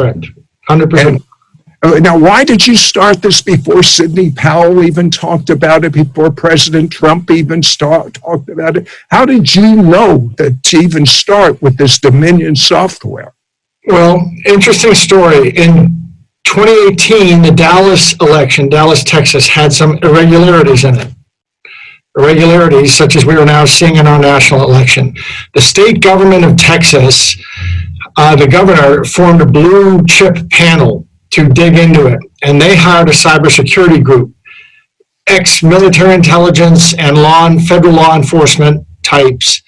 correct. 100%. Now, why did you start this before Sidney Powell even talked about it, before President Trump even talked about it? How did you know that to even start with this Dominion software? Well, interesting story. In 2018, the Dallas election, Dallas, Texas, had some irregularities in it. Irregularities such as we are now seeing in our national election. The state government of Texas, the governor formed a blue chip panel to dig into it, and they hired a cybersecurity group, ex-military intelligence and federal law enforcement types,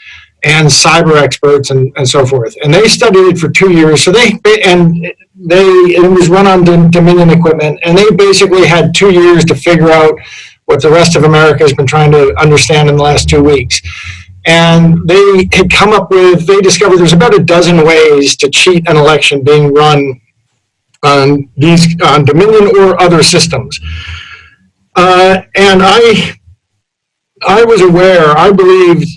and cyber experts and so forth. And they studied it for 2 years. So it was run on Dominion equipment, and they basically had 2 years to figure out what the rest of America has been trying to understand in the last 2 weeks. And they had come up with, they discovered there's about a dozen ways to cheat an election being run on Dominion or other systems. And I was aware, I believed,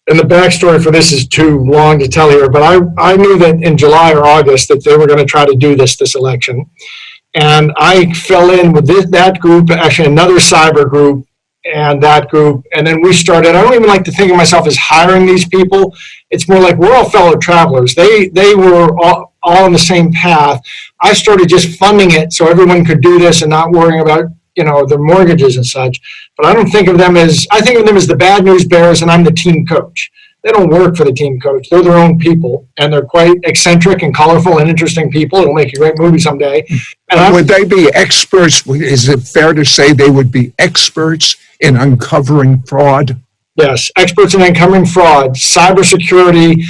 and the backstory for this is too long to tell here, but I knew that in July or August that they were going to try to do this election. And I fell in with that group, actually another cyber group, and that group, and then we started. I don't even like to think of myself as hiring these people. It's more like we're all fellow travelers. They were all on the same path. I started just funding it so everyone could do this and not worrying about their mortgages and such. But I think of them as the bad news bears, and I'm the team coach. They don't work for the team coach. They're their own people, and they're quite eccentric and colorful and interesting people. It'll make a great movie someday. And would they be experts? Is it fair to say they would be experts in uncovering fraud? Yes, experts in uncovering fraud, cybersecurity,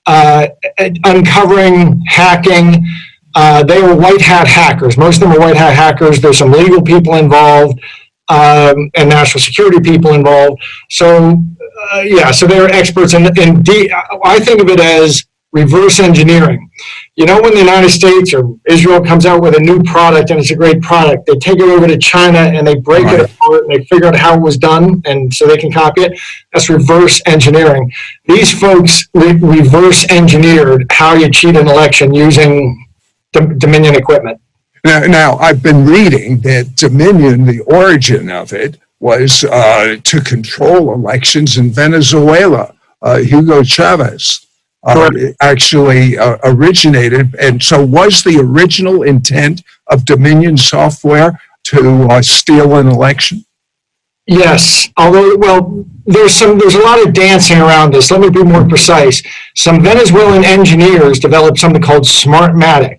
uncovering hacking. They were white hat hackers. Most of them are white hat hackers. There's some legal people involved and national security people involved. So, so they're experts in I think of it as reverse engineering. When the United States or Israel comes out with a new product and it's a great product, they take it over to China and they break it apart and they figure out how it was done, and so they can copy it. That's reverse engineering. These folks reverse engineered how you cheat an election using Dominion equipment. Now, I've been reading that Dominion, the origin of it, was to control elections in Venezuela. Hugo Chavez actually originated. And so was the original intent of Dominion software to steal an election? Yes, although, there's a lot of dancing around this. Let me be more precise. Some Venezuelan engineers developed something called Smartmatic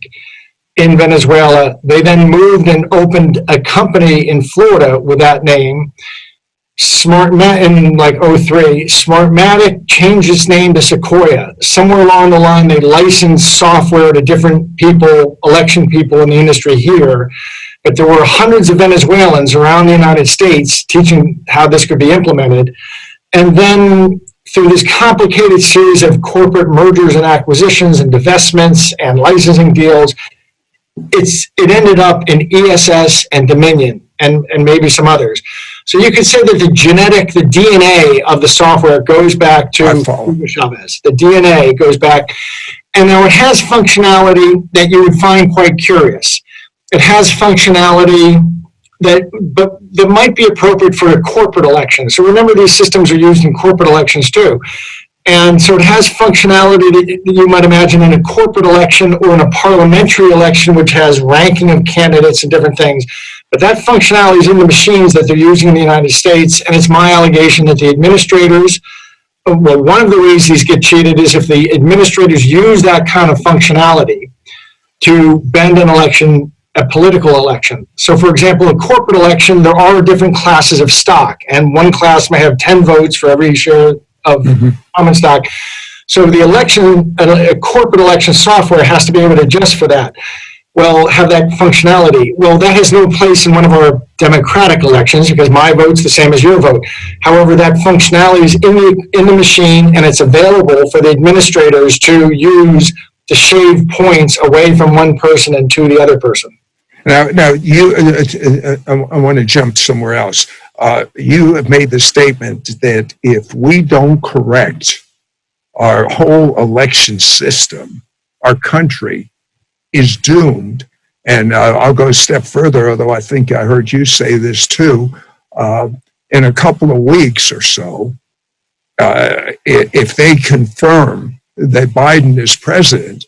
in Venezuela. They then moved and opened a company in Florida with that name. In like 2003, Smartmatic changed its name to Sequoia. Somewhere along the line, they licensed software to different people, election people in the industry here. But there were hundreds of Venezuelans around the United States teaching how this could be implemented. And then through this complicated series of corporate mergers and acquisitions and divestments and licensing deals, it ended up in ESS and Dominion and maybe some others. So you could say that the DNA of the software goes back to Hugo Chavez. The DNA goes back. And now it has functionality that you would find quite curious. It has functionality that might be appropriate for a corporate election. So remember, these systems are used in corporate elections too. And so it has functionality that you might imagine in a corporate election or in a parliamentary election, which has ranking of candidates and different things. But that functionality is in the machines that they're using in the United States. And it's my allegation that the administrators, one of the ways these get cheated is if the administrators use that kind of functionality to bend an election, a political election. So for example, a corporate election, there are different classes of stock, and one class may have 10 votes for every share of common stock. So the election, a corporate election software has to be able to adjust for that. Well, have that functionality. Well, that has no place in one of our democratic elections because my vote's the same as your vote. However, that functionality is in the machine, and it's available for the administrators to use to shave points away from one person and to the other person. Now, I want to jump somewhere else. You have made the statement that if we don't correct our whole election system, our country is doomed. And I'll go a step further, although I think I heard you say this too. In a couple of weeks or so, if they confirm that Biden is president,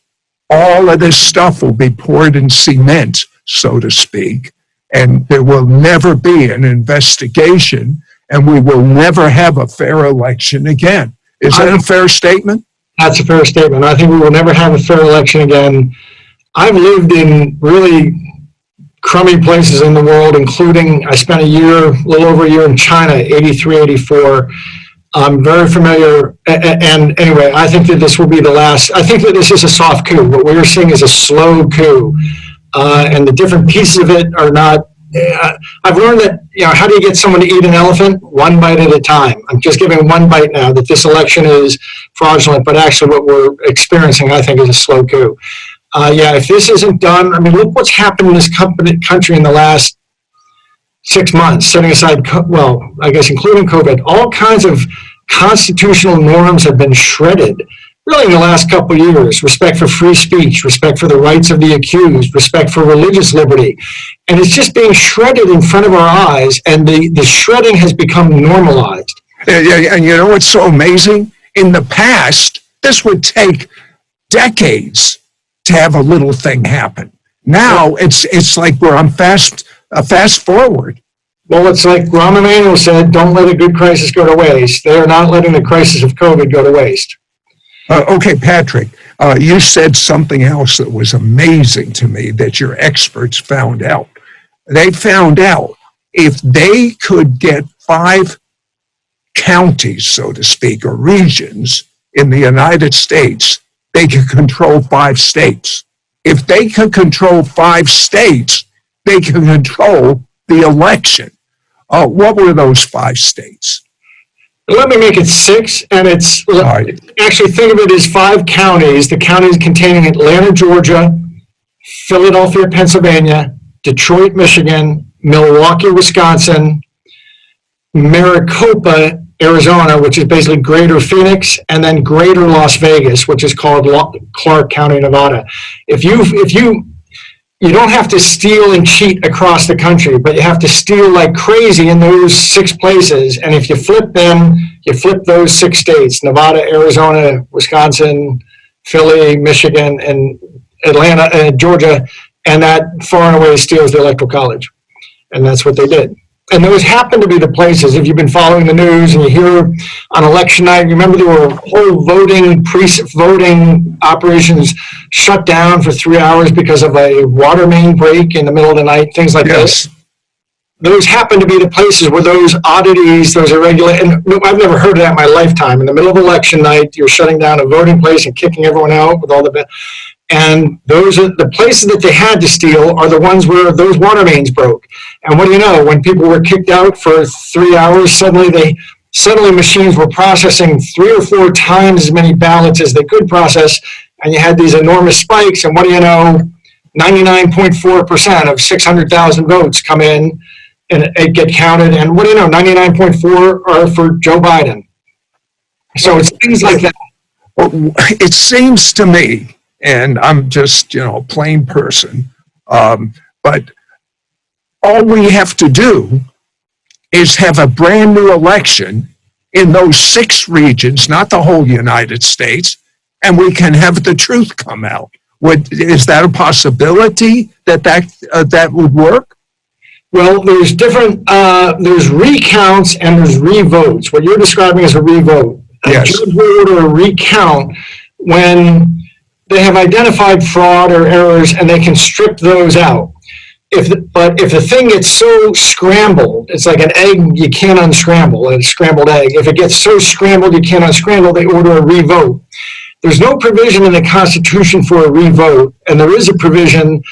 all of this stuff will be poured in cement, so to speak, and there will never be an investigation, and we will never have a fair election again. Is that a fair statement? That's a fair statement. I think we will never have a fair election again. I've lived in really crummy places in the world, including I spent a little over a year in China, 83, 84. I'm very familiar. And anyway, I think that this will be the last. I think that this is a soft coup. What we're seeing is a slow coup. And the different pieces of it are not. I've learned that, how do you get someone to eat an elephant? One bite at a time. I'm just giving one bite now that this election is fraudulent, but actually what we're experiencing, I think, is a slow coup. If this isn't done, I mean, look what's happened in this country in the last 6 months, setting aside, I guess including COVID. All kinds of constitutional norms have been shredded, really in the last couple of years. Respect for free speech, respect for the rights of the accused, respect for religious liberty. And it's just being shredded in front of our eyes, and the shredding has become normalized. And you know what's so amazing? In the past, this would take decades to have a little thing happen. Now it's like we're on fast forward. Well, it's like Rahm Emanuel said, don't let a good crisis go to waste. They're not letting the crisis of COVID go to waste. Okay, Patrick, you said something else that was amazing to me that your experts found out. They found out if they could get 5 counties, so to speak, or regions in the United States, they could control 5 states. If they could control 5 states, they can control the election. What were those 5 states? Let me make it 6, and actually think of it as 5 counties. The counties containing Atlanta, Georgia, Philadelphia, Pennsylvania, Detroit, Michigan, Milwaukee, Wisconsin, Maricopa, Arizona, which is basically Greater Phoenix, and then Greater Las Vegas, which is called Clark County, Nevada. If you don't have to steal and cheat across the country, but you have to steal like crazy in those 6 places. And if you flip them, you flip those 6 states: Nevada, Arizona, Wisconsin, Philly, Michigan, and Atlanta, and Georgia, and that far and away steals the Electoral College. And that's what they did. And those happen to be the places, if you've been following the news and you hear on election night, remember there were whole voting operations shut down for 3 hours because of a water main break in the middle of the night, things like this. Those happen to be the places where those oddities, those irregular, and I've never heard of that in my lifetime. In the middle of election night, you're shutting down a voting place and kicking everyone out with all the... And those are the places that they had to steal are the ones where those water mains broke. And what do you know? When people were kicked out for 3 hours, suddenly machines were processing 3 or 4 times as many ballots as they could process, and you had these enormous spikes. And what do you know? 99.4% of 600,000 votes come in and get counted. And what do you know? 99.4 are for Joe Biden. So it's things like that. Well, it seems to me, and I'm just, a plain person, but all we have to do is have a brand new election in those 6 regions, not the whole United States, and we can have the truth come out. Is that a possibility that would work? Well, there's different, there's recounts and there's revotes. What you're describing is a revote. Yes. A judge will order a recount when they have identified fraud or errors and they can strip those out. But if the thing gets so scrambled, it's like an egg you can't unscramble, a scrambled egg. If it gets so scrambled you can't unscramble, they order a revote. There's no provision in the Constitution for a revote, and there is a provision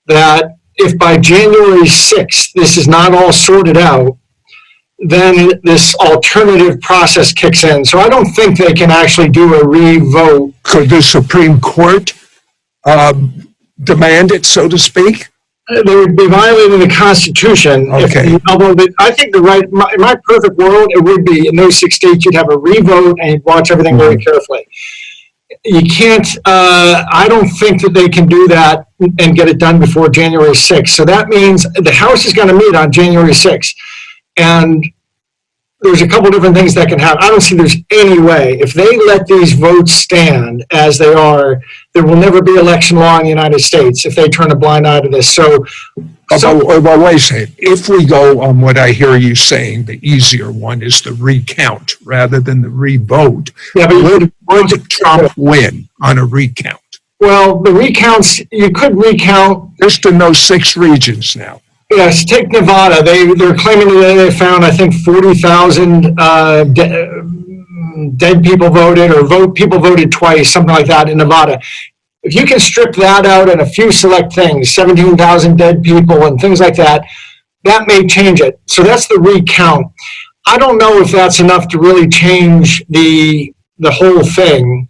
that if by January 6th this is not all sorted out, then this alternative process kicks in. So I don't think they can actually do a revote. Could the Supreme Court demand it, so to speak? They would be violating the Constitution. Okay. Although I think in my perfect world, it would be in those 6 states, you'd have a revote and you'd watch everything very carefully. you can't, I don't think that they can do that and get it done before January 6th. So that means the House is going to meet on January 6th. And there's a couple different things that can happen. I don't see there's any way. If they let these votes stand as they are, there will never be election law in the United States if they turn a blind eye to this. So well, wait a second. If we go on what I hear you saying, the easier one is the recount rather than the revote. Yeah, but would Trump win on a recount? Well, the recounts, you could recount. Just in those 6 regions now. Yes, take Nevada. They're claiming that they found, I think, 40,000 dead people voted, or people voted twice, something like that in Nevada. If you can strip that out and a few select things, 17,000 dead people and things like that, that may change it. So that's the recount. I don't know if that's enough to really change the whole thing.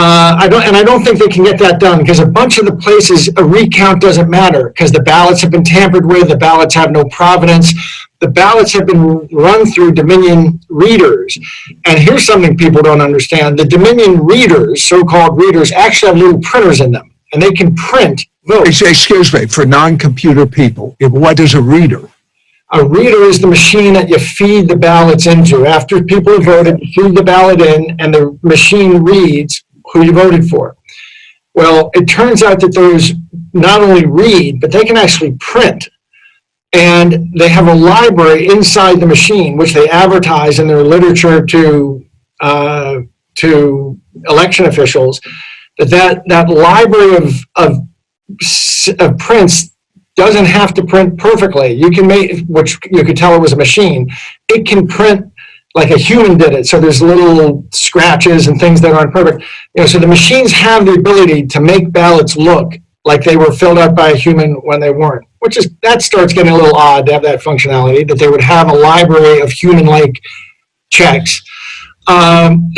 I don't think they can get that done, because a bunch of the places a recount doesn't matter, because the ballots have been tampered with, the ballots have no provenance, the ballots have been run through Dominion readers. And here's something people don't understand. The Dominion readers, so-called readers, actually have little printers in them, and they can print votes. Excuse me, for non-computer people, what is a reader? A reader is the machine that you feed the ballots into. After people have voted, you feed the ballot in, and the machine reads who you voted for. Well, it turns out that those not only read, but they can actually print. And they have a library inside the machine, which they advertise in their literature to election officials, that library of prints doesn't have to print perfectly. You can make, which you could tell it was a machine, it can print like a human did it. So there's little scratches and things that aren't perfect. So the machines have the ability to make ballots look like they were filled out by a human when they weren't, that starts getting a little odd to have that functionality, that they would have a library of human-like checks. And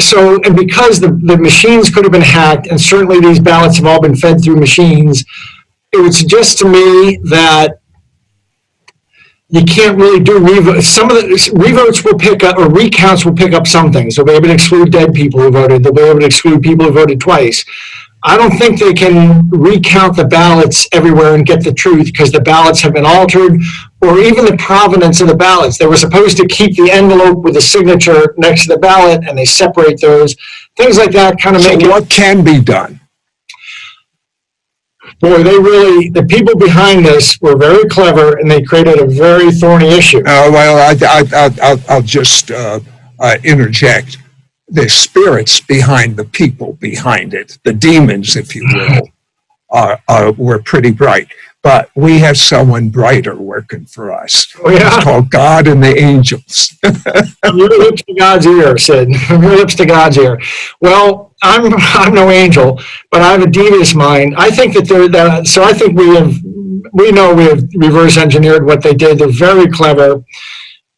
because the machines could have been hacked, and certainly these ballots have all been fed through machines, it would suggest to me that you can't really do revotes. Some of the revotes will pick up, or recounts will pick up some things. They'll be able to exclude dead people who voted. They'll be able to exclude people who voted twice. I don't think they can recount the ballots everywhere and get the truth, because the ballots have been altered, or even the provenance of the ballots. They were supposed to keep the envelope with the signature next to the ballot, and they separate those. Things like that kind of make it. So what can be done? Boy, the people behind this were very clever, and they created a very thorny issue. I'll just interject. The spirits behind the people behind it, the demons, if you will, were pretty bright. But we have someone brighter working for us. Oh, yeah? It's called God and the angels. From your lips to God's ear, Sid. From your lips to God's ear. Well, I'm no angel, but I have a devious mind. I think so I think we know we have reverse engineered what they did. They're very clever,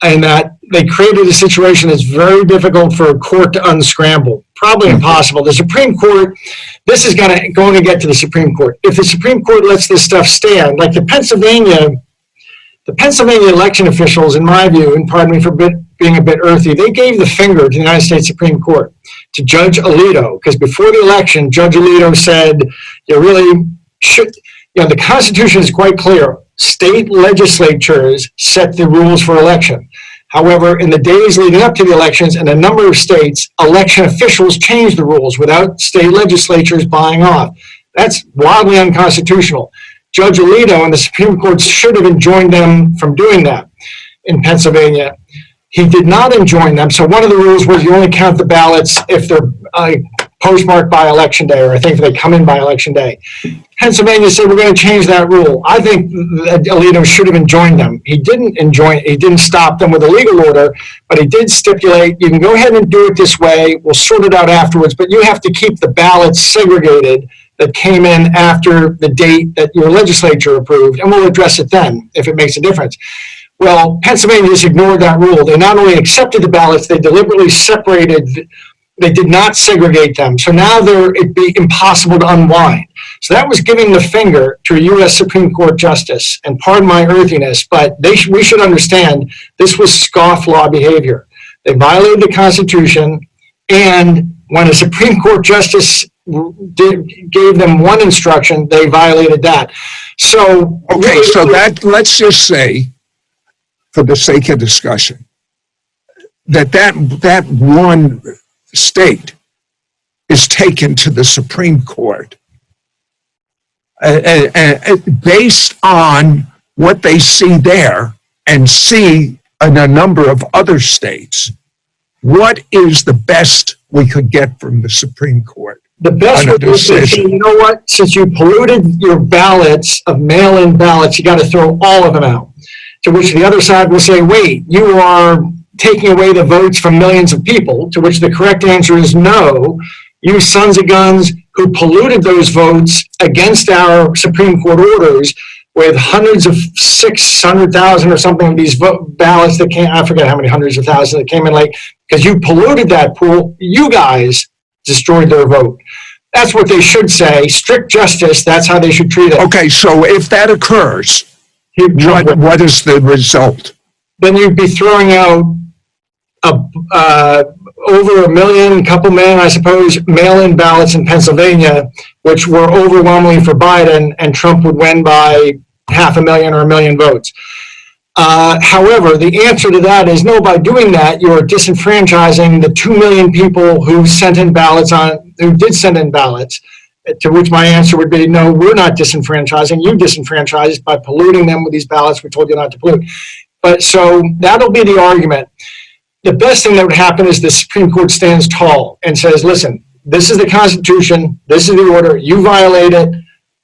and that they created a situation that's very difficult for a court to unscramble. Probably impossible. The Supreme Court, this is going to get to the Supreme Court. If the Supreme Court lets this stuff stand, like the Pennsylvania election officials, in my view, and pardon me for being a bit earthy, they gave the finger to the United States Supreme Court, to Judge Alito, because before the election, Judge Alito said, you really should, the Constitution is quite clear. State legislatures set the rules for election. However, in the days leading up to the elections, in a number of states, election officials changed the rules without state legislatures buying off. That's wildly unconstitutional. Judge Alito and the Supreme Court should have enjoined them from doing that in Pennsylvania. He did not enjoin them. So one of the rules was you only count the ballots if they're postmarked by Election Day, or I think if they come in by Election Day. Pennsylvania said, we're going to change that rule. I think that Alito should have enjoined them. He didn't stop them with a legal order, but he did stipulate, you can go ahead and do it this way. We'll sort it out afterwards, but you have to keep the ballots segregated that came in after the date that your legislature approved, and we'll address it then if it makes a difference. Well, Pennsylvania just ignored that rule. They not only accepted the ballots, they deliberately separated. They did not segregate them. So now it'd be impossible to unwind. So that was giving the finger to a U.S. Supreme Court justice. And pardon my earthiness, but we should understand this was scofflaw behavior. They violated the Constitution, and when a Supreme Court justice gave them one instruction, they violated that. So, okay, so that, let's just say, for the sake of discussion, that one state is taken to the Supreme Court based on what they see there and see in a number of other states. What is the best we could get from the Supreme Court? The best would be to say, you know what, since you polluted your ballots of mail-in ballots, you got to throw all of them out. To which the other side will say, wait, you are taking away the votes from millions of people, to which the correct answer is no. You sons of guns who polluted those votes against our Supreme Court orders with hundreds of 600,000 or something of these ballots that came, I forget how many hundreds of thousands that came in late, because you polluted that pool, you guys destroyed their vote. That's what they should say. Strict justice, that's how they should treat it. Okay, so if that occurs, what is the result? Then you'd be throwing out over 1 million, couple million, I suppose, mail-in ballots in Pennsylvania, which were overwhelmingly for Biden, and Trump would win by 500,000 or 1 million votes. However, the answer to that is no, by doing that, you're disenfranchising the 2 million people who sent in ballots who did send in ballots, to which my answer would be, no, we're not disenfranchising. You disenfranchised by polluting them with these ballots. We told you not to pollute. But so that'll be the argument. The best thing that would happen is the Supreme Court stands tall and says, listen, this is the Constitution, this is the order, you violate it,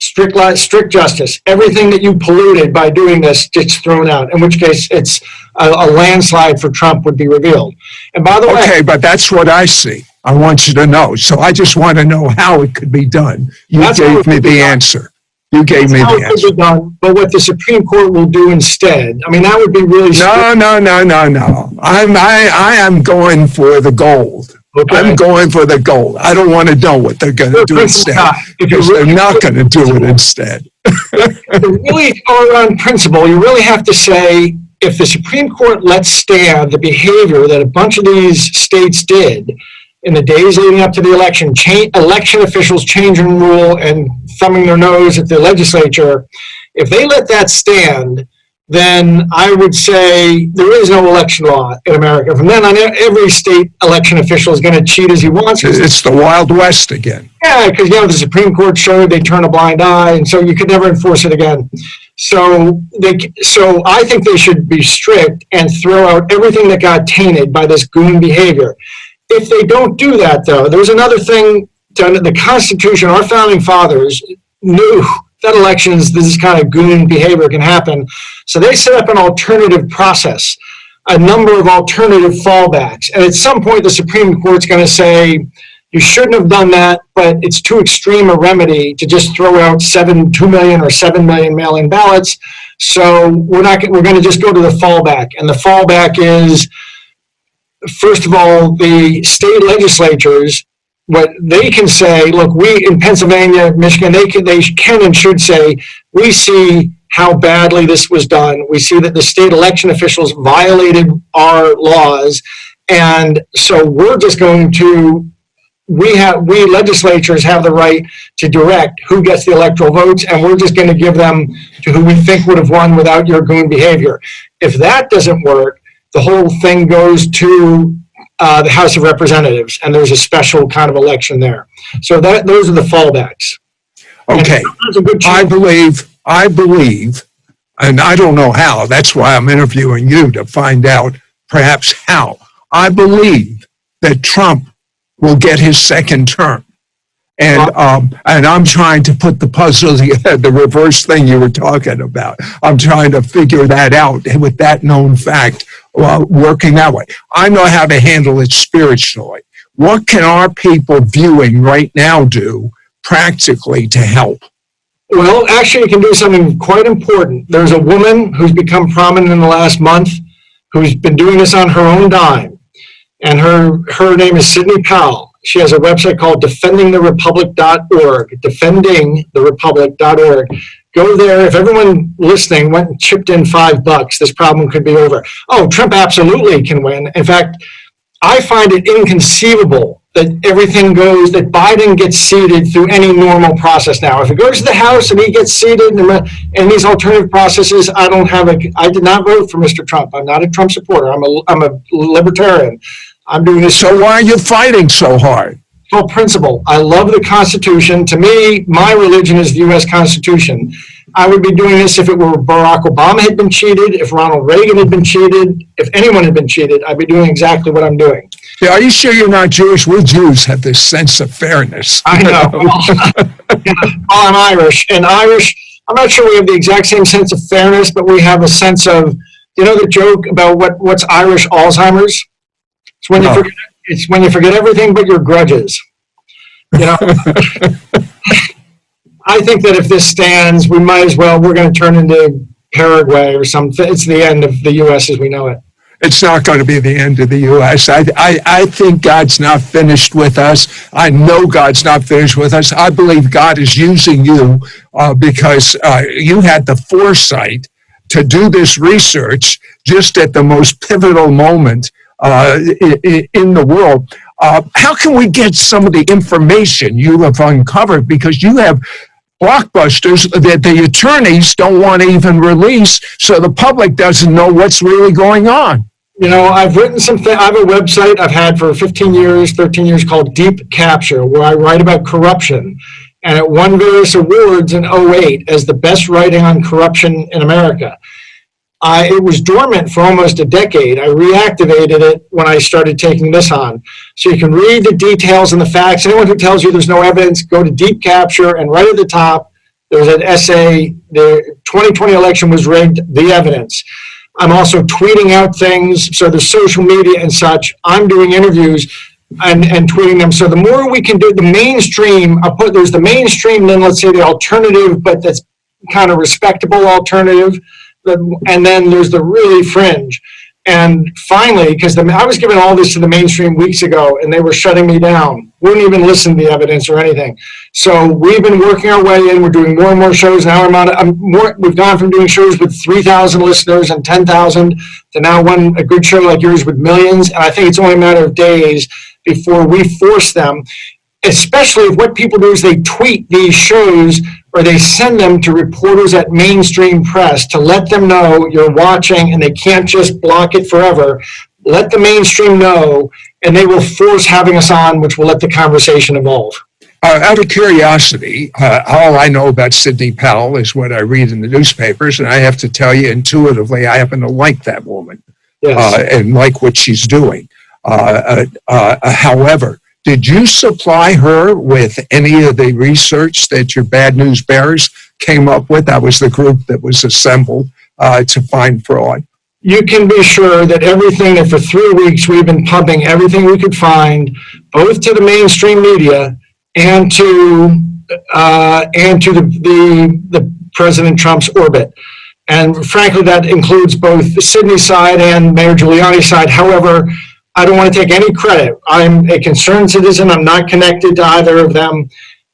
strict justice. Everything that you polluted by doing this gets thrown out, in which case it's a landslide for Trump would be revealed. And by the way... Okay, but that's what I see. I want you to know. So I just want to know how it could be done. You gave me the answer. You gave me the answer. Done, but what the Supreme Court will do instead, I mean, that would be really... No. I am going for the gold. Okay. I'm going for the gold. I don't want to know what they're going to do instead, because they're not going to do it instead. If you really are on principle, you really have to say, if the Supreme Court lets stand the behavior that a bunch of these states did in the days leading up to the election, election officials changing rule and thumbing their nose at the legislature, if they let that stand, then I would say there is no election law in America. From then on, every state election official is going to cheat as he wants. It's the Wild West again. Yeah, because, the Supreme Court showed they turn a blind eye, and so you could never enforce it again. So I think they should be strict and throw out everything that got tainted by this goon behavior. If they don't do that, though, there's another thing done in the Constitution. Our founding fathers knew that elections, this kind of goon behavior can happen. So they set up an alternative process, a number of alternative fallbacks. And at some point, the Supreme Court's going to say, you shouldn't have done that, but it's too extreme a remedy to just throw out 2 million or 7 million mail-in ballots. So we're going to just go to the fallback. And the fallback is, first of all, the state legislatures, what they can say, look, we in Pennsylvania, Michigan, they can and should say, we see how badly this was done. We see that the state election officials violated our laws. And so we're just going to, we legislatures have the right to direct who gets the electoral votes, and we're just going to give them to who we think would have won without your goon behavior. If that doesn't work, the whole thing goes to the House of Representatives, and there's a special kind of election there. So those are the fallbacks. Okay, I believe, and I don't know how, that's why I'm interviewing you to find out perhaps how. I believe that Trump will get his second term. And I'm trying to put the puzzle together, the reverse thing you were talking about. I'm trying to figure that out with that known fact, working that way. I know how to handle it spiritually. What can our people viewing right now do practically to help? Well, actually, you can do something quite important. There's a woman who's become prominent in the last month who's been doing this on her own dime. And her name is Sidney Powell. She has a website called defendingtherepublic.org, defendingtherepublic.org. Go there. If everyone listening went and chipped in $5, this problem could be over. Oh, Trump absolutely can win. In fact, I find it inconceivable that everything goes, that Biden gets seated through any normal process now. If it goes to the House and he gets seated in these alternative processes, I did not vote for Mr. Trump. I'm not a Trump supporter. I'm a libertarian. I'm doing this. So why are you fighting so hard? Full principle. I love the Constitution. To me, my religion is the U.S. Constitution. I would be doing this if it were Barack Obama had been cheated, if Ronald Reagan had been cheated, if anyone had been cheated, I'd be doing exactly what I'm doing. Yeah, are you sure you're not Jewish? We Jews have this sense of fairness. I know. Well, I'm Irish. And Irish, I'm not sure we have the exact same sense of fairness, but we have a sense of, you know, the joke about what's Irish Alzheimer's? It's when you forget everything but your grudges. You know? I think that if this stands, we're going to turn into Paraguay or something. It's the end of the U.S. as we know it. It's not going to be the end of the U.S. I think God's not finished with us. I know God's not finished with us. I believe God is using you because you had the foresight to do this research just at the most pivotal moment in the world. How can we get some of the information you have uncovered? Because you have blockbusters that the attorneys don't want to even release, so the public doesn't know what's really going on. You know, I've written something. I have a website I've had for 13 years called Deep Capture, where I write about corruption. And it won various awards in 2008 as the best writing on corruption in America. It was dormant for almost a decade. I reactivated it when I started taking this on. So you can read the details and the facts. Anyone who tells you there's no evidence, go to Deep Capture, and right at the top, there's an essay, the 2020 election was rigged, the evidence. I'm also tweeting out things, so there's social media and such. I'm doing interviews and tweeting them. So the more we can do, the mainstream, there's the mainstream, then let's say the alternative, but that's kind of respectable alternative. And then there's the really fringe. And finally, because I was giving all this to the mainstream weeks ago, and they were shutting me down, wouldn't even listen to the evidence or anything. So we've been working our way in. We're doing more and more shows now. We've gone from doing shows with 3,000 listeners and 10,000 to now a good show like yours with millions. And I think it's only a matter of days before we force them. Especially if what people do is they tweet these shows or they send them to reporters at mainstream press to let them know you're watching and they can't just block it forever. Let the mainstream know and they will force having us on, which will let the conversation evolve. Out of curiosity, all I know about Sidney Powell is what I read in the newspapers, and I have to tell you intuitively, I happen to like that woman. Yes. And like what she's doing. However, did you supply her with any of the research that your Bad News Bears came up with? That was the group that was assembled to find fraud. You can be sure that everything that for 3 weeks we've been pumping everything we could find, both to the mainstream media and to the President Trump's orbit. And frankly, that includes both Sidney's side and Mayor Giuliani's side. However, I don't want to take any credit. I'm a concerned citizen. I'm not connected to either of them.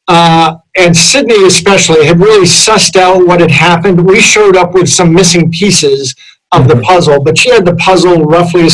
And Sidney especially had really sussed out what had happened. We showed up with some missing pieces of the puzzle, but she had the puzzle roughly